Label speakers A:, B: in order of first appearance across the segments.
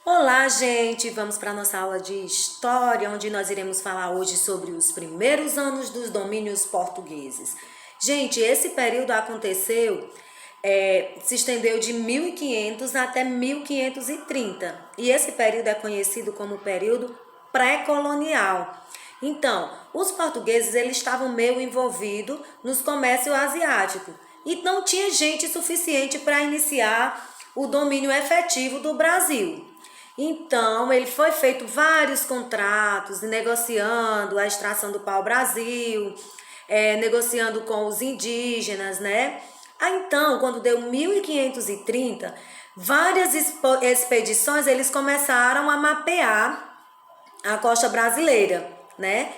A: Olá, gente! Vamos para a nossa aula de História, onde nós iremos falar hoje sobre os primeiros anos dos domínios portugueses. Gente, esse período aconteceu, se estendeu de 1500 até 1530. E esse período é conhecido como período pré-colonial. Então, os portugueses eles estavam meio envolvidos nos comércios asiáticos e não tinha gente suficiente para iniciar o domínio efetivo do Brasil. Então, ele foi feito vários contratos, negociando a extração do pau-brasil, negociando com os indígenas, né? Então, quando deu 1530, várias expedições, eles começaram a mapear a costa brasileira, né?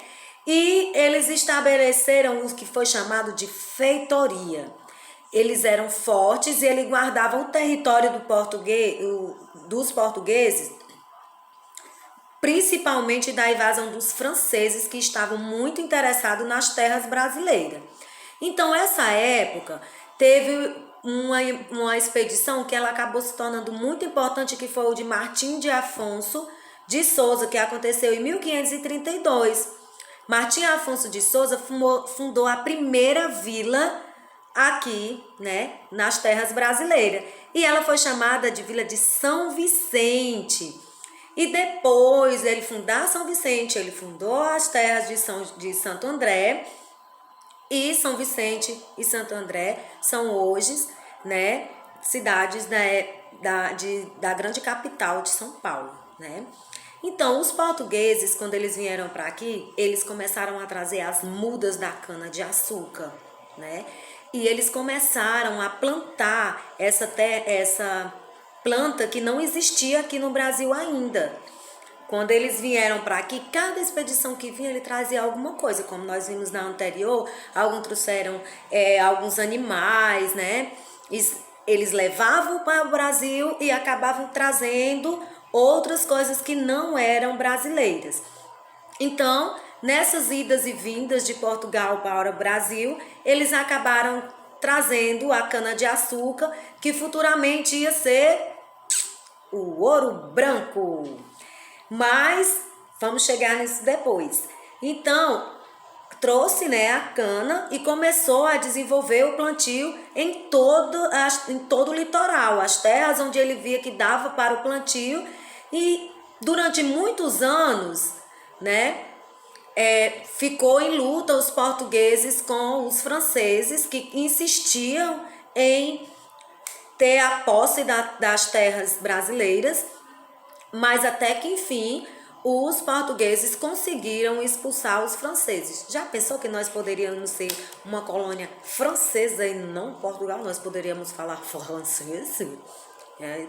A: E eles estabeleceram o que foi chamado de feitoria. Eles eram fortes e eles guardavam o território dos portugueses, principalmente da invasão dos franceses, que estavam muito interessados nas terras brasileiras. Então, essa época, teve uma expedição que ela acabou se tornando muito importante, que foi o de Martim de Afonso de Souza, que aconteceu em 1532. Martim Afonso de Souza fundou a primeira vila aqui, né, nas terras brasileiras. E ela foi chamada de Vila de São Vicente. E depois ele fundar São Vicente, ele fundou as terras de Santo André. E São Vicente e Santo André são hoje, né, cidades da grande capital de São Paulo, né? Então, os portugueses, quando eles vieram para aqui, eles começaram a trazer as mudas da cana-de-açúcar, né? E eles começaram a plantar essa planta que não existia aqui no Brasil ainda. Quando eles vieram para aqui, cada expedição que vinha, ele trazia alguma coisa. Como nós vimos na anterior, alguns trouxeram alguns animais, né? Eles levavam para o Brasil e acabavam trazendo outras coisas que não eram brasileiras. Então, nessas idas e vindas de Portugal para o Brasil, eles acabaram trazendo a cana-de-açúcar, que futuramente ia ser o ouro branco. Mas vamos chegar nisso depois. Então, trouxe, né, a cana e começou a desenvolver o plantio em todo o litoral, as terras onde ele via que dava para o plantio. E durante muitos anos, né, ficou em luta os portugueses com os franceses, que insistiam em ter a posse das terras brasileiras, mas até que enfim os portugueses conseguiram expulsar os franceses. Já pensou que nós poderíamos ser uma colônia francesa e não Portugal? Nós poderíamos falar francês?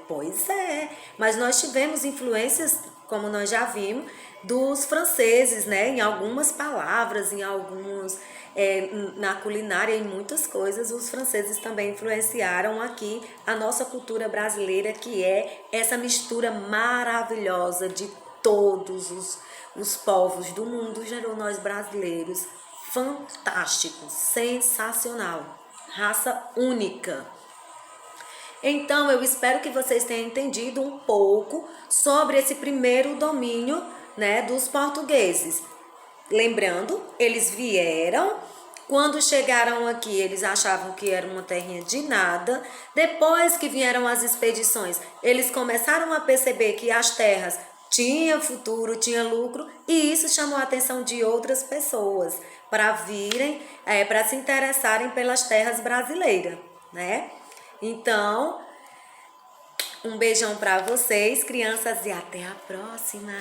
A: Pois é, mas nós tivemos influências, como nós já vimos, dos franceses, né? Em algumas palavras, em alguns, na culinária, em muitas coisas, os franceses também influenciaram aqui a nossa cultura brasileira, que é essa mistura maravilhosa de todos os povos do mundo, gerou nós brasileiros. Fantástico, sensacional, raça única. Então, eu espero que vocês tenham entendido um pouco sobre esse primeiro domínio, né, dos portugueses. Lembrando, eles vieram, quando chegaram aqui, eles achavam que era uma terrinha de nada. Depois que vieram as expedições, eles começaram a perceber que as terras tinham futuro, tinham lucro, e isso chamou a atenção de outras pessoas para virem, para se interessarem pelas terras brasileiras, né? Então, um beijão para vocês, crianças, e até a próxima!